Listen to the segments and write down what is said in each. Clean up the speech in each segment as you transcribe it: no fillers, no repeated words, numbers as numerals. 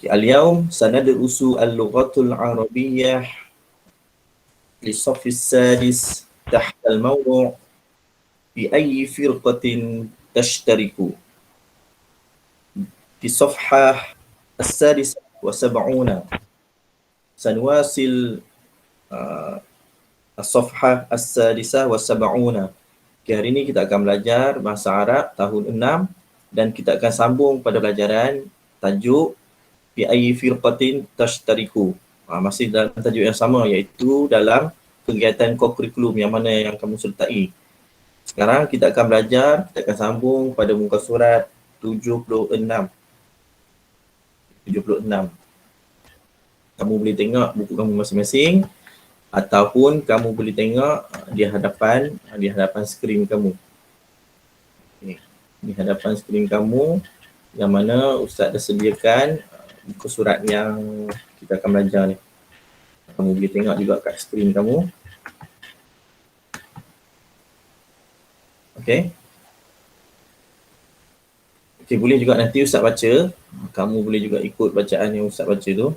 اليوم سندرس اللغة العربية للصف السادس تحت الموضوع في أي فرقة تشترك في الصفحة 76. سنواصل الصفحة 76. Hari ini kita akan belajar bahasa Arab tahun 6 dan kita akan sambung pada pelajaran tajuk fi ayyi firqatin tashtariku. Masih dalam tajuk yang sama, iaitu dalam kegiatan kokurikulum yang mana yang kamu sertai. Sekarang kita akan belajar, kita akan sambung pada muka surat 76. Kamu boleh tengok buku kamu masing-masing ataupun kamu boleh tengok di hadapan skrin kamu. Di hadapan skrin kamu yang mana Ustaz dah sediakan muka surat yang kita akan belajar ni. Kamu boleh tengok juga kat skrin kamu. Okey. Okey, boleh juga nanti Ustaz baca. Kamu boleh juga ikut bacaan yang Ustaz baca tu.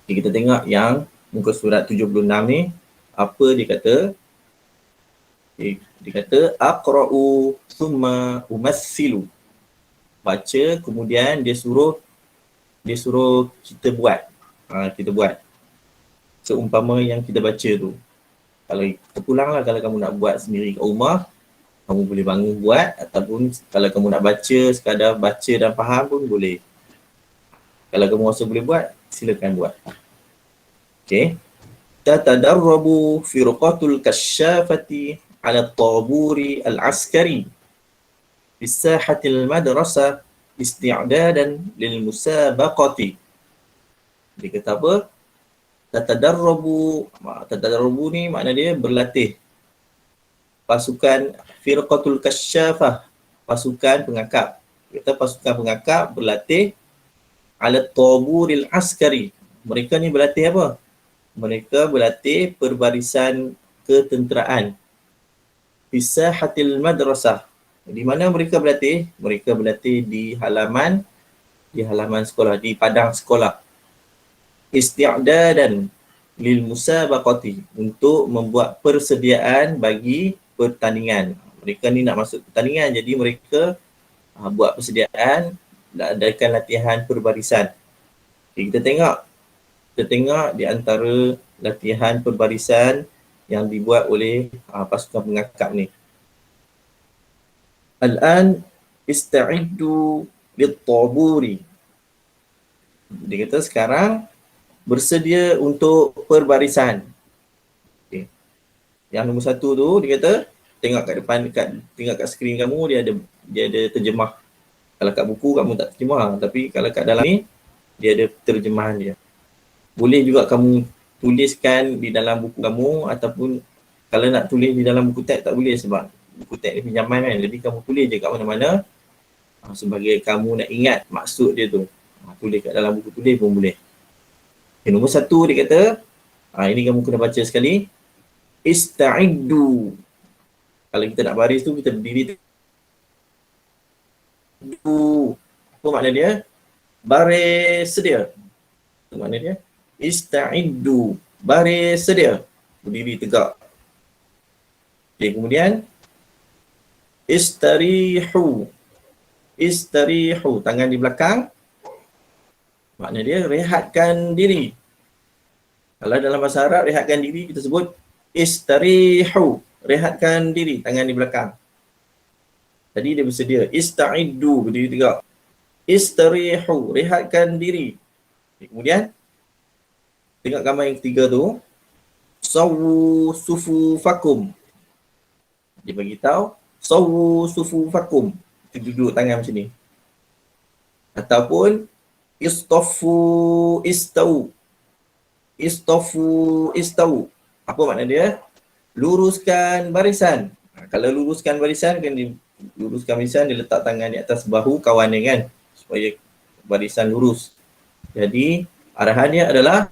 Okay, kita tengok yang muka surat 76 ni. Apa dia kata? Okay, dia kata aqra'u thumma umassilu. Baca, kemudian dia suruh kita buat. Kita buat seumpama yang kita baca tu. Kalau terpulanglah kalau kamu nak buat sendiri kat rumah, kamu boleh bangun buat, ataupun kalau kamu nak baca, sekadar baca dan faham pun boleh. Kalau kamu rasa boleh buat, silakan buat. Okey. Tatadarrabu firqatul kasyafati ala taburi al-askari fi sahatil madrasah isti'dadan lil musabaqati. Dia kata apa? Tatadarrabu ni makna dia berlatih. Pasukan firqatul kasyafah, pasukan pengakap. Kita pasukan pengakap berlatih ala taburil askari. Mereka ni berlatih apa? Mereka berlatih perbarisan ketenteraan. Fisahatil madrasah. Di mana mereka berlatih? Mereka berlatih di halaman sekolah, di padang sekolah. Isti'dadan lil musabaqati, untuk membuat persediaan bagi pertandingan. Mereka ni nak masuk pertandingan, jadi mereka buat persediaan, adakan latihan perbarisan. Okay, kita tengok di antara latihan perbarisan yang dibuat oleh pasukan pengakap ni. Al-an ista'iddu lit-taburi. Dia kata sekarang bersedia untuk perbarisan. Okay. Yang nombor 1 tu dia kata tengok kat depan, tengok kat skrin kamu, dia ada terjemah. Kalau kat buku kamu tak terjemah, tapi kalau kat dalam ni dia ada terjemahan dia. Boleh juga kamu tuliskan di dalam buku kamu, ataupun kalau nak tulis di dalam buku teks tak boleh sebab buku teks ni pinjaman kan. Jadi kamu tulis je kat mana-mana sebagai kamu nak ingat maksud dia tu. Tulis kat dalam buku tulis pun boleh. Okay, nombor 1 dia kata, ini kamu kena baca sekali. Ista'iddu. Kalau kita nak baris tu, kita berdiri. Apa makna dia? Baris sedia. Apa makna dia? Ista'iddu. Baris sedia. Berdiri tegak. Okay, kemudian istarihu. Istarihu. Tangan di belakang. Makna dia rehatkan diri. Kalau dalam bahasa Arab rehatkan diri kita sebut istarihu, rehatkan diri, tangan di belakang. Tadi dia bersedia. Ista'iddu, berdiri tegak. Istarihu, rehatkan diri. Kemudian tengok gambar yang ketiga tu. Sawwu sufufakum. Dia bagi tahu sawwu sufufakum. Kita duduk tangan macam ni. Ataupun istafu istau. Istafu istau. Apa makna dia? Luruskan barisan. Kalau luruskan barisan, kan luruskan barisan, dia letak tangan di atas bahu kawan dia kan, supaya barisan lurus. Jadi arahannya adalah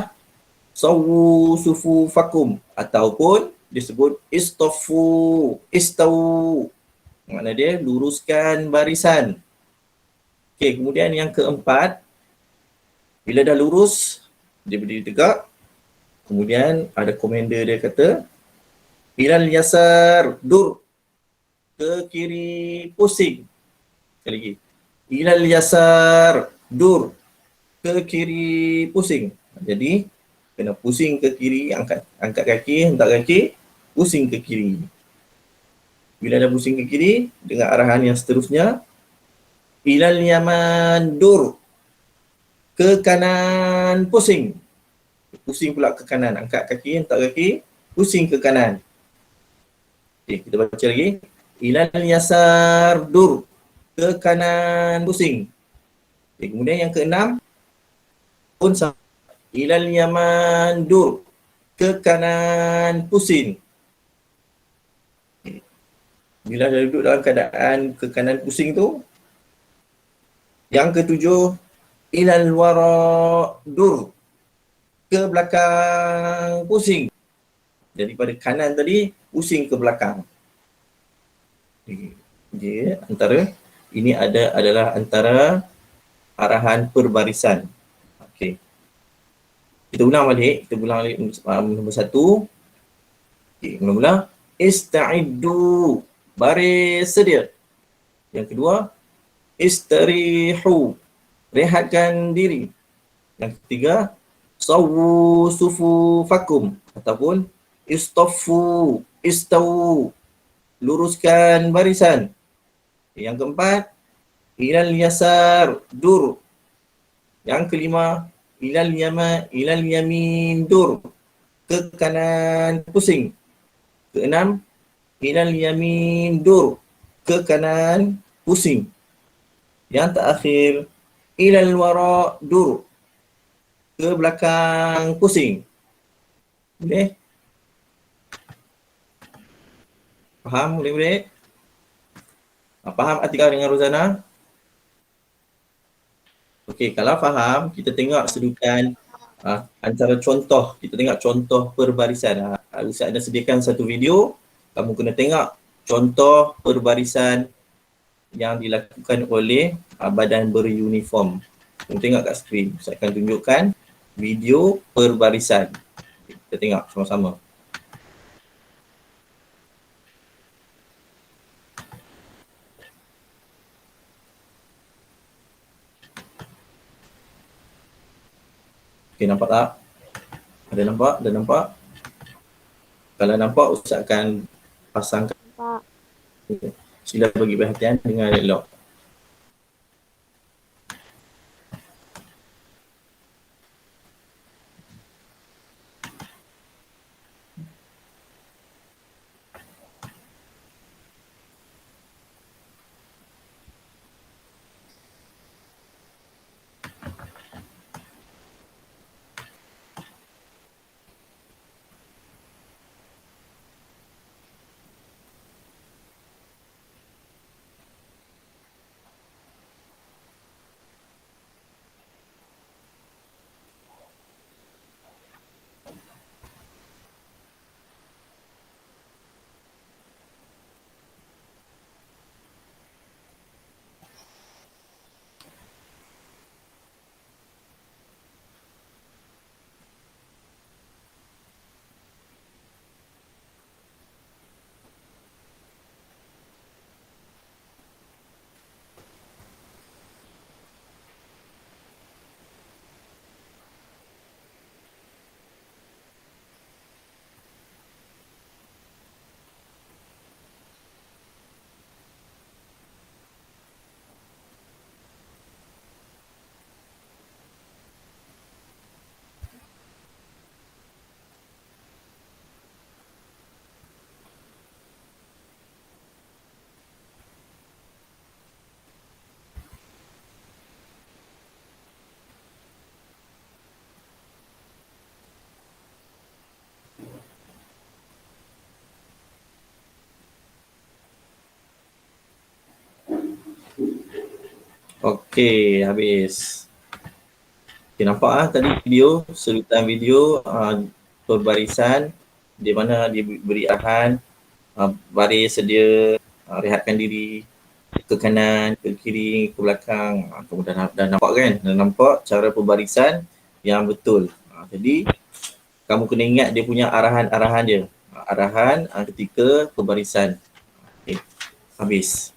sawu sufufakum, ataupun disebut istafu istau. Makna dia luruskan barisan. Okey, kemudian yang keempat, Bila dah lurus, dia berdiri tegak. Kemudian ada komander dia kata, ilal yasar dur, ke kiri pusing. Sekali lagi. Ilal yasar dur, ke kiri pusing. Jadi kena pusing ke kiri, angkat kaki, hentak kaki, pusing ke kiri. Bila dah pusing ke kiri, dengan arahan yang seterusnya, ilal yaman dur, ke kanan pusing. Pusing pula ke kanan, angkat kaki, hentak kaki, pusing ke kanan. Okay, kita baca lagi. Ilal yasar dur, ke kanan pusing. Okay, kemudian yang keenam, pun sama. Ilal yaman dur, ke kanan pusing. Okay. Bila dah duduk dalam keadaan ke kanan pusing tu, yang ketujuh, ilal wara dur, ke belakang pusing. Daripada kanan tadi, pusing ke belakang. Okay. Ini adalah antara arahan perbarisan. Okay. Kita ulang balik nombor satu. Okay, mula-mula. Ista'iddu, baris sedia. Yang kedua, istarihu, rehatkan diri. Yang ketiga, sawu sufufakum, ataupun istaffu, istawu, luruskan barisan. Yang keempat, ilal yasar dur. Yang kelima, ilal yamin dur, ke kanan pusing. Keenam, ilal yamin dur, ke kanan pusing. Yang terakhir, ilal wara dur, ke belakang pusing. Boleh? Faham murid-murid? Faham Atika dengan Rozana? Okey, kalau faham, kita tengok sedukan antara contoh. Kita tengok contoh perbarisan. Ustaz ada sediakan satu video. Kamu kena tengok contoh perbarisan yang dilakukan oleh badan beruniform. Kamu tengok kat skrin. Ustaz akan tunjukkan video perbarisan. Kita tengok sama-sama. Okay, nampak tak? Ada nampak? Ada nampak? Kalau nampak, Ustaz akan pasangkan. Nampak. Okay. Sila bagi perhatian dengan elok. Okey, habis. Okay, nampak tadi video, serutan video perbarisan di mana dia beri arahan baris sedia, rehatkan diri. ke kanan, ke kiri, ke belakang. Kemudian dah nampak kan? Dah nampak cara pembarisan yang betul. Jadi kamu kena ingat dia punya arahan-arahan dia. Arahan ketika pembarisan. Okay. Habis.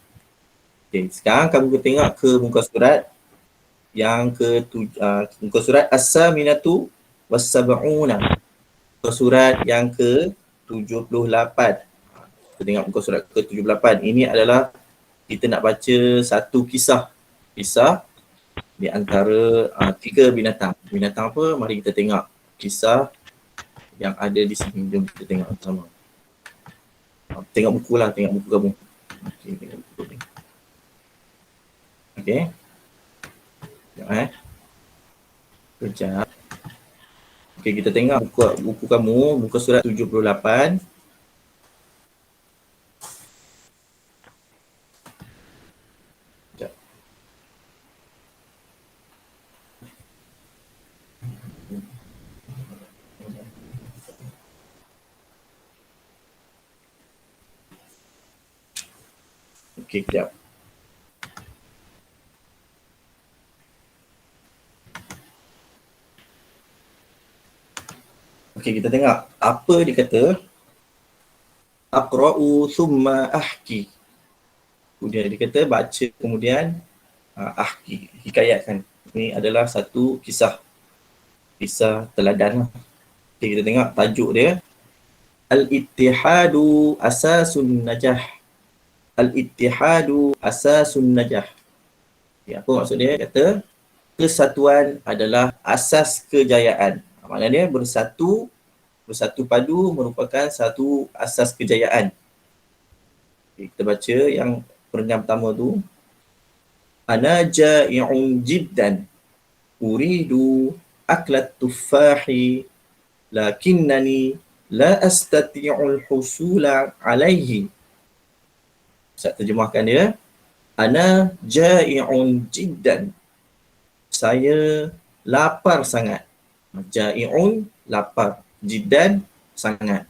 Okay. Sekarang kamu kena tengok ke muka surat yang muka surat As-Saminatu Was-Sab'una. Muka surat yang ke-78. Kita tengok muka surat ke-78. Ini adalah kita nak baca satu kisah. Kisah di antara 3 binatang. Binatang apa? Mari kita tengok kisah yang ada di sini. Jom kita tengok sama. Tengok buku lah, tengok buku kamu. Okey, tengok buku ni. Okey. Sekejap Sekejap. Okey, kita tengok buku kamu, muka surat 78. Sekejap. Okey, sekejap. Okey, kita tengok apa dia kata. Aqra'u thumma ahki. Kemudian dia kata baca kemudian ahki, hikayatkan. Ini adalah satu kisah teladan. Okey, kita tengok tajuk dia. Al-ittihadu asasun najah. Al-ittihadu asasun najah. Okay, apa maksud dia? Kata kesatuan adalah asas kejayaan. Maknanya bersatu padu merupakan satu asas kejayaan. Okay, kita baca yang perenjam pertama tu. Ana ja'i'un jiddan uridu aklat tuffahi lakinnani la astati'ul husula alaihi. Saya terjemahkan dia. Ana ja'i'un jiddan. Saya lapar sangat. Ja'i'un, lapar. Jiddan, sangat.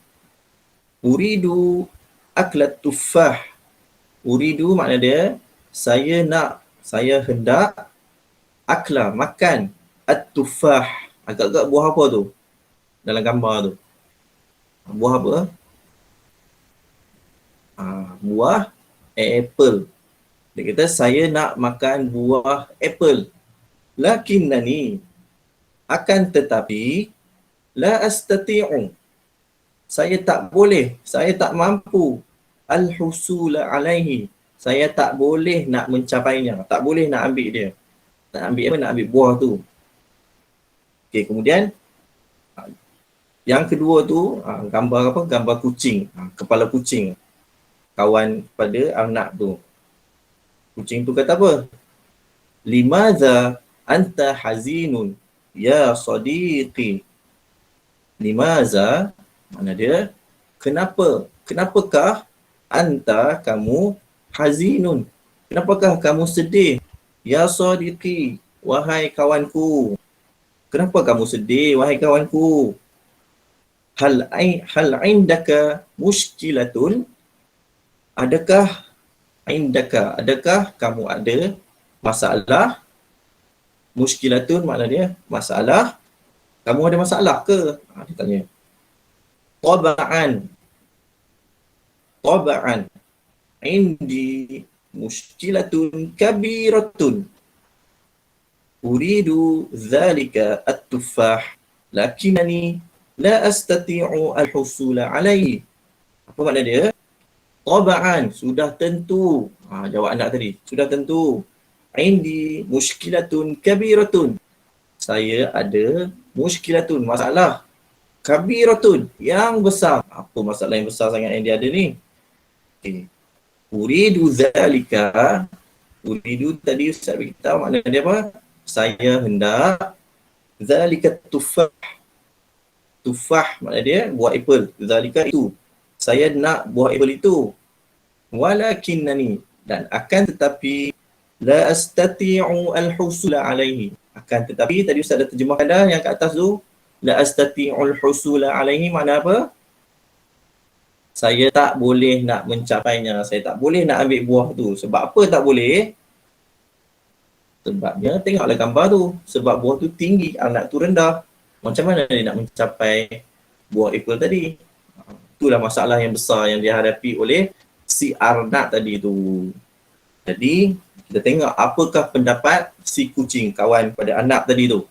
Uridu aklat tuffah. Uridu makna dia, saya hendak akla, makan at-tuffah. Agak-agak buah apa tu? Dalam gambar tu. Buah apa? Buah apple. Dia kata saya nak makan buah apple. Lakinnani, akan tetapi, la astati'u, saya tak boleh, saya tak mampu, al-husula alaihi, saya tak boleh nak mencapainya, tak boleh nak ambil dia. Nak ambil apa? Nak ambil buah tu. Okey, kemudian yang kedua tu gambar apa? Gambar kucing, kepala kucing. Kawan pada anak tu. Kucing tu kata apa? Limadha anta hazinun ya sadiqi. Limadha, mana dia? Kenapakah anta, kamu, hazinun, kenapakah kamu sedih? Ya sadiqi, wahai kawanku. Kenapa kamu sedih, wahai kawanku? Hal indaka mushkilatun? Adakah kamu ada masalah? Mushkilatun makna dia masalah. Kamu ada masalah ke? Dia tanya. Taba'an. Indi mushkilatun kabiratun. Uridu dhalika at-tuffah. Lakinani la astati'u al-husula alaihi. Apa makna dia? Taba'an, sudah tentu. Jawab anak tadi. Sudah tentu. Indi mushkilatun kabiratun. Saya ada mushkilatun, masalah. Kabiratun, yang besar. Apa masalah yang besar sangat yang dia ada ni? Okay. Uridu dhalika. Uridu tadi Ustaz beritahu makna dia apa? Saya hendak dhalika tuffah. Tuffah makna dia buah apple. Dhalika itu. Saya nak buah apple itu. Walakinnani, dan akan tetapi la astati'u al-husula alaihi. Akan tetapi tadi Ustaz dah terjemahkan dah yang kat atas tu. La astati'u al-husula alaihi makna apa? Saya tak boleh nak mencapainya. Saya tak boleh nak ambil buah tu. Sebab apa tak boleh? Sebabnya tengoklah gambar tu. Sebab buah tu tinggi, anak tu rendah. Macam mana dia nak mencapai buah apple tadi? Itulah masalah yang besar yang dihadapi oleh si Arnab tadi tu. Jadi, kita tengok apakah pendapat si kucing kawan pada anak tadi tu.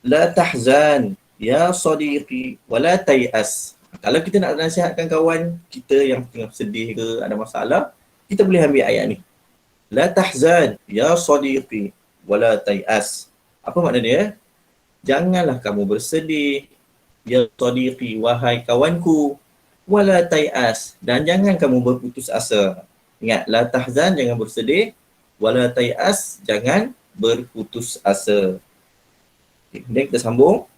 La tahzan ya sadiqi wala tay'as. Kalau kita nak nasihatkan kawan kita yang tengah sedih ke ada masalah, kita boleh ambil ayat ni. La tahzan ya sadiqi wala tay'as. Apa makna dia? Janganlah kamu bersedih ya sadiqi wahai kawanku, wala tay'as, dan jangan kamu berputus asa. Ingat, la tahzan jangan bersedih, wala tay'as jangan berputus asa. Kemudian kita sambung.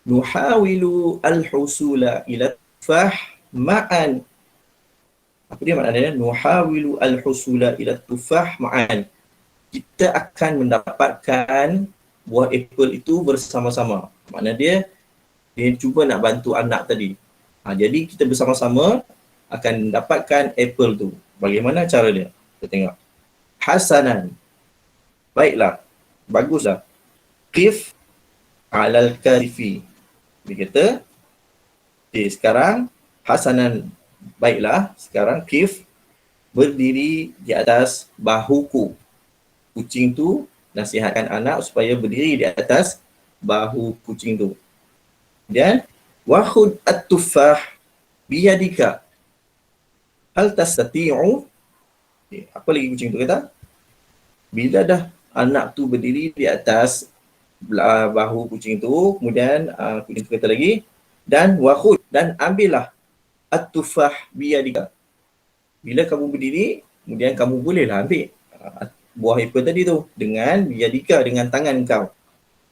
Nuhawilu al-husula ila tufah ma'an. Apa dia maknanya? Nuhawilu al-husula ila tufah ma'an. Kita akan mendapatkan buah apple itu bersama-sama. Makna dia cuba nak bantu anak tadi. Jadi kita bersama-sama akan dapatkan apple tu. Bagaimana cara dia? Kita tengok. Hasanan. Baiklah. Baguslah. Qif alal karifi. Dia kata, okay, sekarang hasanan, baiklah, sekarang Kif berdiri di atas bahuku. Kucing tu nasihatkan anak supaya berdiri di atas bahu kucing tu. Dan wakhud at-tufah biyadika. Hal tastati'u? Okay, apa lagi kucing tu kata? Bila dah anak tu berdiri di atas bahu kucing tu, kemudian kucing tu kata lagi, dan wakhud, dan ambillah at-tufah biyadika. Bila kamu berdiri, kemudian kamu bolehlah ambil buah apple tadi tu dengan biyadika, dengan tangan kau.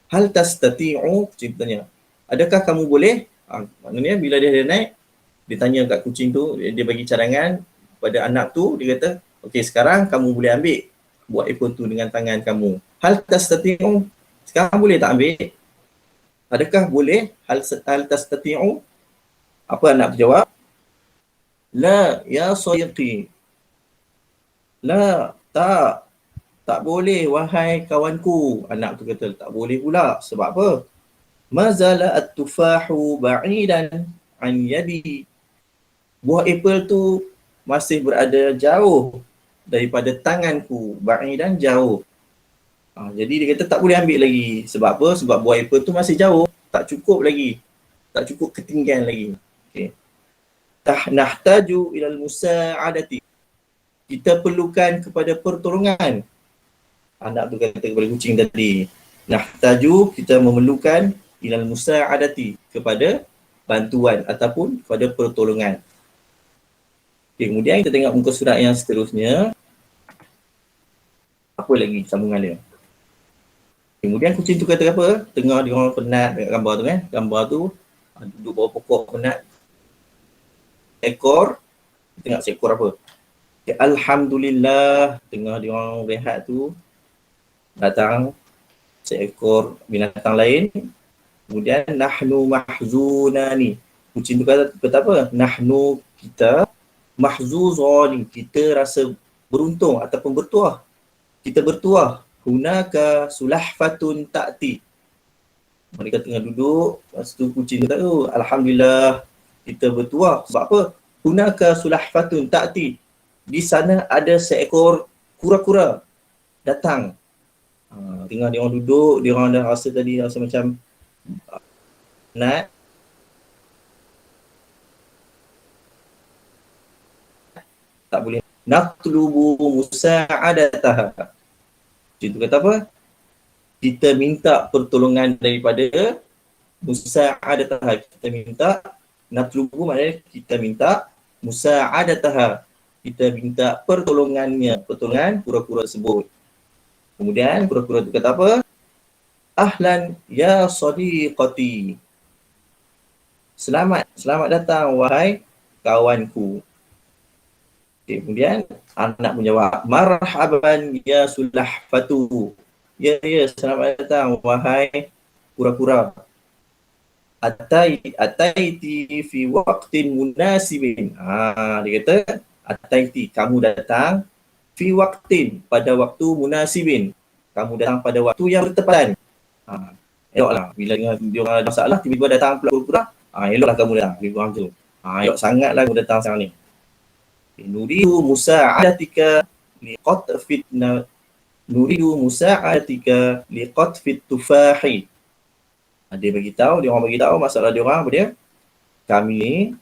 Hal tastati'u, kucing tanya, adakah kamu boleh? Maknanya bila dia naik, dia tanya kat kucing tu, dia bagi cadangan pada anak tu, dia kata, okey, sekarang kamu boleh ambil buah apple tu dengan tangan kamu. Hal tastati'u, sekarang boleh tak ambil? Adakah boleh? Hal tastati'u? Apa anak berjawab? La ya sadiqi. La, tak. Tak boleh wahai kawanku. Anak tu kata tak boleh pula. Sebab apa? Mazala at-tufahu ba'idan an yadi. Buah apple tu masih berada jauh daripada tanganku. Ba'idan jauh. Jadi dia kata tak boleh ambil lagi. Sebab apa? Sebab buah apple tu masih jauh. Tak cukup lagi. Tak cukup ketinggian lagi. Okay. Nahtaju ilal musa'adati. Kita perlukan kepada pertolongan. Anak tu kata kepada kucing tadi. Nahtaju, kita memerlukan ilal musa'adati, kepada bantuan ataupun kepada pertolongan. Okay, kemudian kita tengok muka surat yang seterusnya. Apa lagi sambungan dia? Kemudian kucing tu kata apa? Tengah dia orang penat dekat gambar tu kan. Gambar tu duduk bawah pokok penat. Ekor. Tengok seekor apa? Ya, Alhamdulillah. Tengah dia orang rehat tu. Datang seekor binatang lain. Kemudian nahnu mahzunani. Kucing tu kata apa? Nahnu, kita, mahzuzani. Kita rasa beruntung ataupun bertuah. Kita bertuah. Hunaka sulahfatun ta'ti. Mereka tengah duduk, lepas tu kucing kata, oh, Alhamdulillah, kita bertuah. Sebab apa? Hunaka sulahfatun ta'ti. Di sana ada seekor kura-kura datang. Tengah dia orang duduk, dia orang dah rasa tadi rasa macam penat. Tak boleh. Natlubu musa'adataha. Itu kata apa? Kita minta pertolongan daripada musa'adataha. Kita minta, natlubu maknanya kita minta, musa'adataha. Kita minta pertolongannya, pertolongan kura-kura tersebut. Kemudian kura-kura itu kata apa? Ahlan ya sadiqati. Selamat datang wahai kawanku. Okay, kemudian anak menjawab, marhaban ya sulahfatu. Ya, selamat datang wahai kura-kura. Ataiti fi waqtin munasibin. Dia kata ataiti, kamu datang fi waqtin, pada waktu munasibin. Kamu datang pada waktu yang bertepatan. Eloklah bila dia orang ada masalah tiba-tiba datang pula. Eloklah kamu datang lebih kurang tu. Elok sangatlah kamu datang sekarang ni. Nuridu musa'adatika liqatfitna nuridu musa'adatika liqatfit tufahi. Dia orang beritahu masalah dia orang apa dia? Kami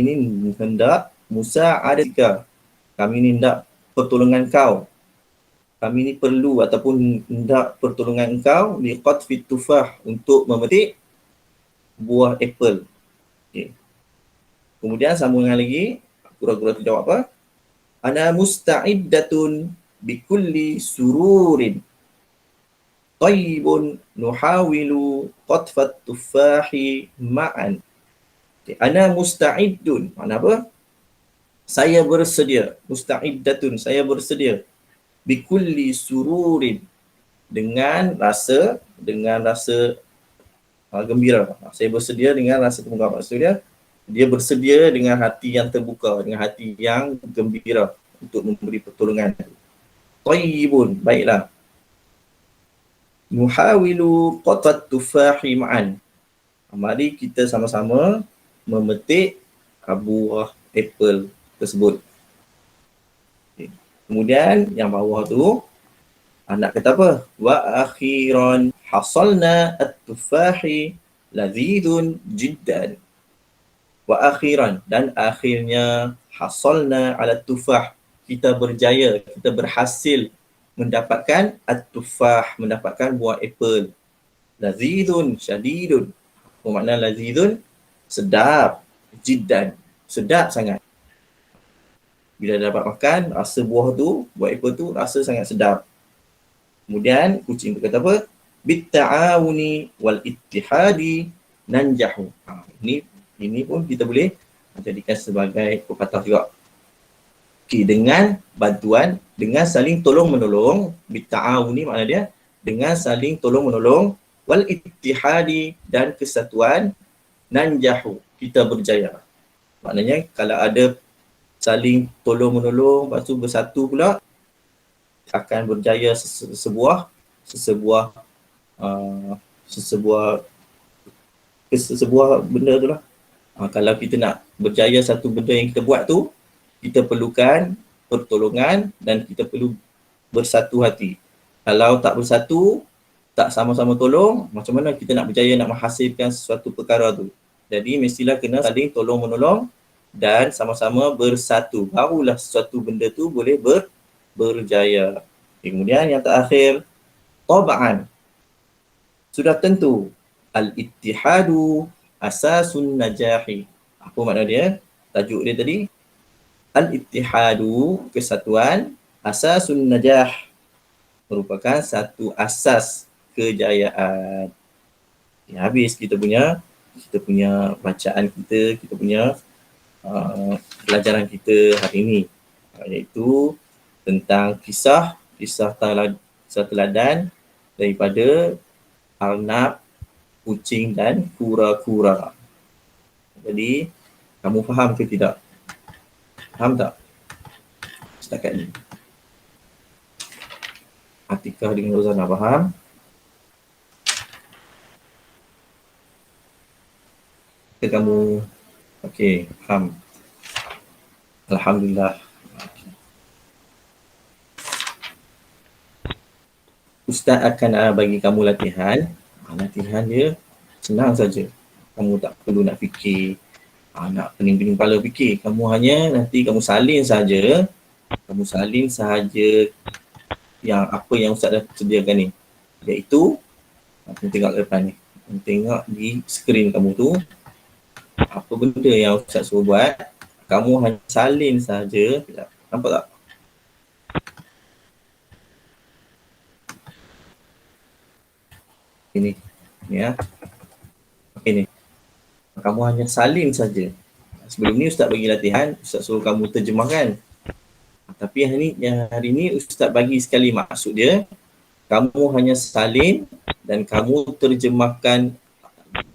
ni hendak musa'adatika. Kami ni hendak pertolongan kau. Kami ni perlu ataupun hendak pertolongan engkau liqatfit tufah, untuk memetik buah apple. Okay. Kemudian sambungan lagi, kura-kura tu jawab apa? Ana musta'iddatun bikulli sururin tayyibun nuhawilu qatfat tufahi ma'an. Okay. Ana musta'iddun, makna apa? Saya bersedia. Musta'iddatun, saya bersedia. Bikulli sururin, dengan rasa gembira. Saya bersedia dengan rasa gembira. Maksudnya dia bersedia dengan hati yang terbuka, dengan hati yang gembira untuk memberi pertolongan. Tayyibun, baiklah. Nuhawilu qatfat tufahi ma'an. Mari kita sama-sama memetik buah apple tersebut. Okay. Kemudian yang bawah tu nak kata apa? Wa akhiran hasalna at-tufahi lazidun jiddan. Wa akhiran, dan akhirnya hasalna ala tufah, kita berjaya, kita berhasil mendapatkan at-tufah, mendapatkan buah apple. Lazidun syadidun. Apa makna lazidun? Sedap. Jiddan, sedap sangat. Bila dapat makan, rasa buah tu, buah apple tu rasa sangat sedap. Kemudian kucing tu kata apa? Bitta'awuni wal ittihadi nanjahu. Ini pun kita boleh jadikan sebagai pepatah juga. Okay, dengan bantuan, dengan saling tolong-menolong, bitta'awuni makna dia, dengan saling tolong-menolong, wal ittihadi, dan kesatuan, nanjahu, kita berjaya. Maknanya kalau ada saling tolong-menolong, lepas tu bersatu pula, akan berjaya sesebuah benda tu lah. Kalau kita nak berjaya satu benda yang kita buat tu, kita perlukan pertolongan dan kita perlu bersatu hati. Kalau tak bersatu, tak sama-sama tolong, macam mana kita nak berjaya nak menghasilkan sesuatu perkara tu? Jadi mestilah kena saling tolong-menolong dan sama-sama bersatu. Barulah sesuatu benda tu boleh berjaya. Kemudian yang terakhir, taba'an. Sudah tentu, al-ittihadu asasun najahi. Apa makna dia? Tajuk dia tadi, al-ittihadu, kesatuan, asasun najah, merupakan satu asas kejayaan. Habis kita punya bacaan kita punya pelajaran kita hari ini, iaitu tentang kisah teladan daripada arnab, kucing dan kura-kura. Jadi kamu faham ke tidak? Faham tak setakat ni? Atikah dengan Rozana faham? Ke kamu okey, faham? Alhamdulillah. Ustaz akan bagi kamu latihan. Latihan dia senang saja. Kamu tak perlu nak fikir, nak pening-pening kepala fikir. Kamu hanya nanti kamu salin saja. Kamu salin sahaja yang apa yang Ustaz dah sediakan ni. Iaitu, kamu tengok ke depan ni. Kamu tengok di skrin kamu tu, apa benda yang Ustaz suruh buat. Kamu hanya salin saja. Nampak tak? Ini ya. Okey ni. Kamu hanya salin saja. Sebelum ni Ustaz bagi latihan, Ustaz suruh kamu terjemahkan. Tapi hari ni Ustaz bagi sekali, maksud dia kamu hanya salin dan kamu terjemahkan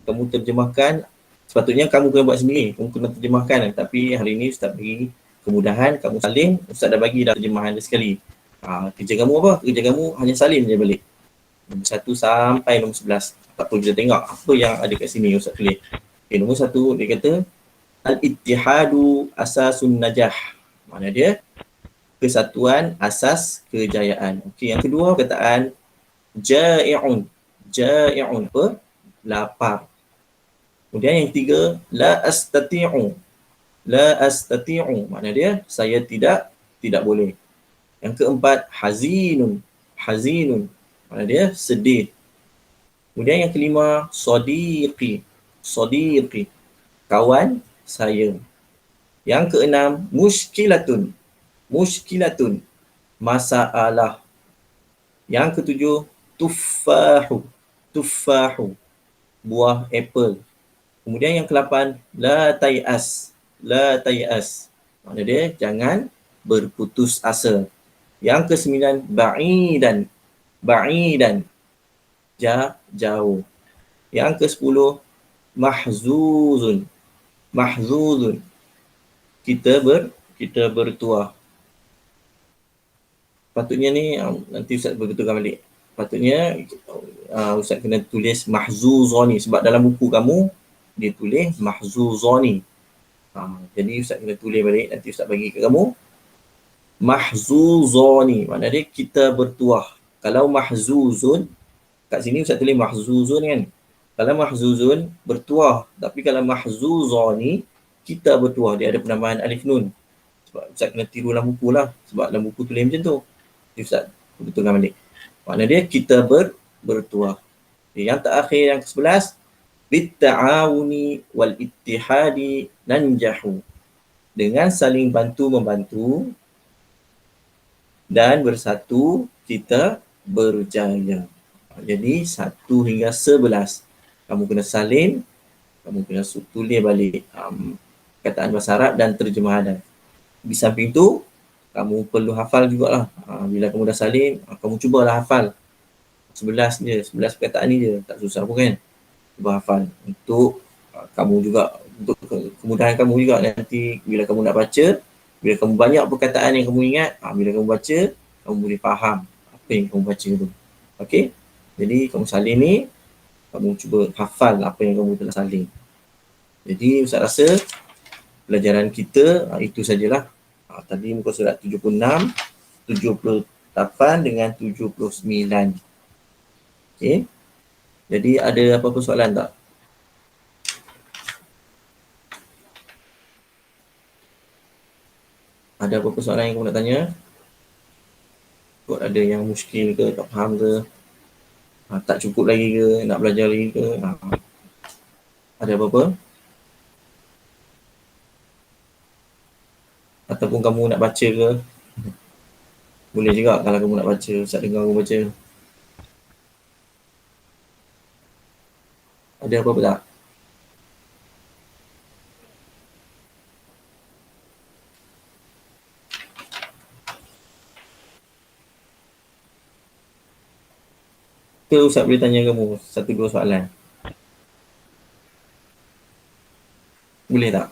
kamu terjemahkan, sepatutnya kamu kena buat sendiri, kamu kena terjemahkan, tapi hari ni Ustaz bagi kemudahan, kamu salin, Ustaz dah bagi dah terjemahan dia sekali. Kerja kamu apa? Kerja kamu hanya salin je balik. Nombor 1 sampai nombor 11. Tak apa, kita tengok apa yang ada kat sini Ustaz tulis. Okay, nombor 1 dia kata Al-ittihadu asasun najah. Mana dia? Kesatuan asas kejayaan. Okey, yang kedua perkataan ja'i'un. Ja'i'un apa? Lapar. Kemudian yang ketiga la astati'u. La astati'u. Makna dia saya tidak boleh. Yang keempat hazinun. Hazinun. Makna dia sedih. Kemudian yang kelima sadiqi. Sadiqi. Kawan saya. Yang keenam muskilatun. Muskilatun. Masalah. Yang ketujuh tuffahu. Tuffahu. Buah apple. Kemudian yang ke-8 la tay'as. La tay'as. Makna dia jangan berputus asa. Yang ke-9 ba'idan. Ba'idan. Jauh. Yang ke-10 mahzuzun. Mahzuzun. Kita bertuah. Patutnya ni nanti Ustaz berbetulkan balik. Patutnya Ustaz kena tulis mahzuzani sebab dalam buku kamu dia tulis mahzuzani. Jadi Ustaz kena tulis balik, nanti Ustaz bagi kat kamu. Mahzuzani, makna dia kita bertuah. Kalau mahzuzun, kat sini Ustaz tulis mahzuzun kan. Kalau mahzuzun, bertuah. Tapi kalau mahzuzani, kita bertuah. Dia ada penambahan alif nun. Sebab Ustaz kena tiru dalam buku lah. Sebab dalam buku tulis macam tu. Jadi Ustaz betulkan balik. Makna dia kita bertuah. Yang terakhir, yang ke-11, bitta'awuni wal ittihadi nanjahu. Dengan saling bantu-membantu dan bersatu kita berjaya. Jadi 1 hingga 11. Kamu kena salin, kamu kena tulis balik kataan bahasa Arab dan terjemahan. Di samping tu, kamu perlu hafal jugalah. Bila kamu dah salin, kamu cubalah hafal. 11 je, 11 perkataan ni je. Tak susah pun kan. Cuba hafal. Untuk kamu juga, untuk kemudahan kamu juga nanti bila kamu nak baca, bila kamu banyak perkataan yang kamu ingat, bila kamu baca, kamu boleh faham apa yang kamu baca tu. Okey? Jadi kamu salin ni, kamu cuba hafal apa yang kamu telah salin. Jadi Ustaz rasa pelajaran kita itu sajalah. Tadi muka surat 76, 78 dengan 79. Okey. Jadi ada apa-apa soalan tak? Ada apa-apa soalan yang kamu nak tanya? Kok ada yang muskil ke, tak faham ke? Tak cukup lagi ke, nak belajar lagi ke? Ada apa-apa? Ataupun kamu nak baca ke? Boleh juga kalau kamu nak baca, Ustaz dengar kamu baca. Ada apa-apa tak? Ke Ustaz boleh tanya kamu 1-2 soalan? Boleh tak?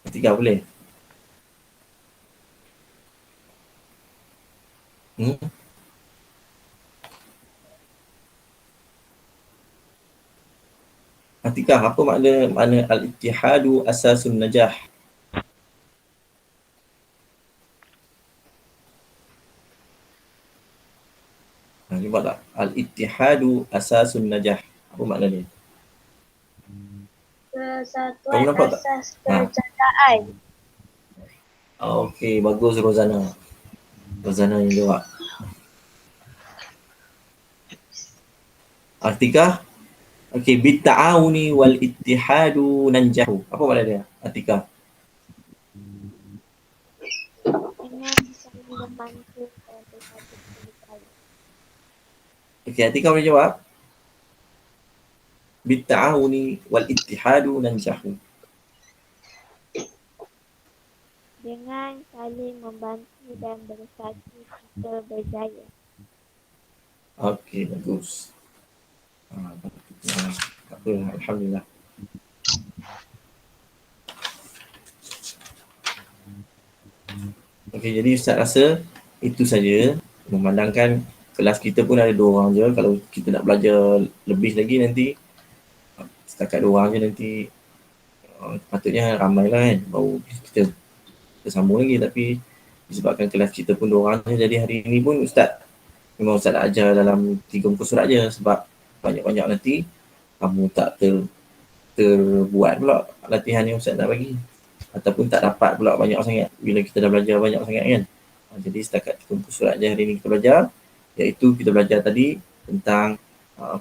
Tiga boleh? Atikah, apa makna al-ittihadu asasun najah? Cuba tak? Al-ittihadu asasun najah. Apa makna dia? Kesatuan asas kejayaan. Okey, bagus Rozana. Rozana yang jawab. Atikah? Okey, bitta'awuni wal ittihadu nanjahu. Apa makna dia? Atikah. Dengan saling membantu dan bersatu berjaya. Okey, Atikah boleh jawab? Bitta'awuni wal ittihadu nanjahu. Dengan saling membantu dan bersatu kita berjaya. Okey, bagus. Tak apa, Alhamdulillah. Okey, jadi Ustaz rasa itu saja. Memandangkan kelas kita pun ada 2 orang je. Kalau kita nak belajar lebih lagi nanti, setakat 2 orang je nanti, patutnya ramai lah kan. Baru kita sambung lagi. Tapi disebabkan kelas kita pun 2 orang je, jadi hari ni pun Ustaz memang Ustaz nak ajar dalam 3 muka surat je. Sebab banyak-banyak nanti kamu tak terbuat pula latihan yang Ustaz nak bagi. Ataupun tak dapat pula banyak sangat bila kita dah belajar banyak sangat kan. Jadi setakat 3 muka surat je hari ni kita belajar, iaitu kita belajar tadi tentang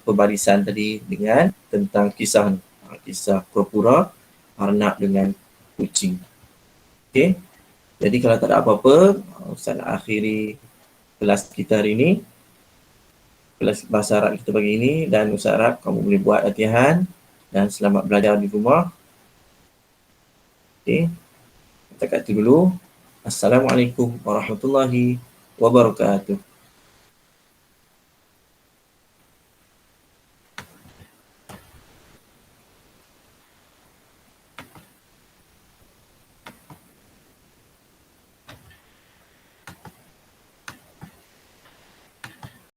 pembarisan tadi dengan tentang kisah ni. Kisah kura-kura, arnab dengan kucing. Okey. Jadi kalau tak ada apa-apa, Ustaz nak akhiri kelas kita hari ni. Kelas bahasa Arab kita pagi ini, dan Ustaz harap kamu boleh buat latihan dan selamat belajar di rumah. Okey. Setakat itu dulu. Assalamualaikum warahmatullahi wabarakatuh.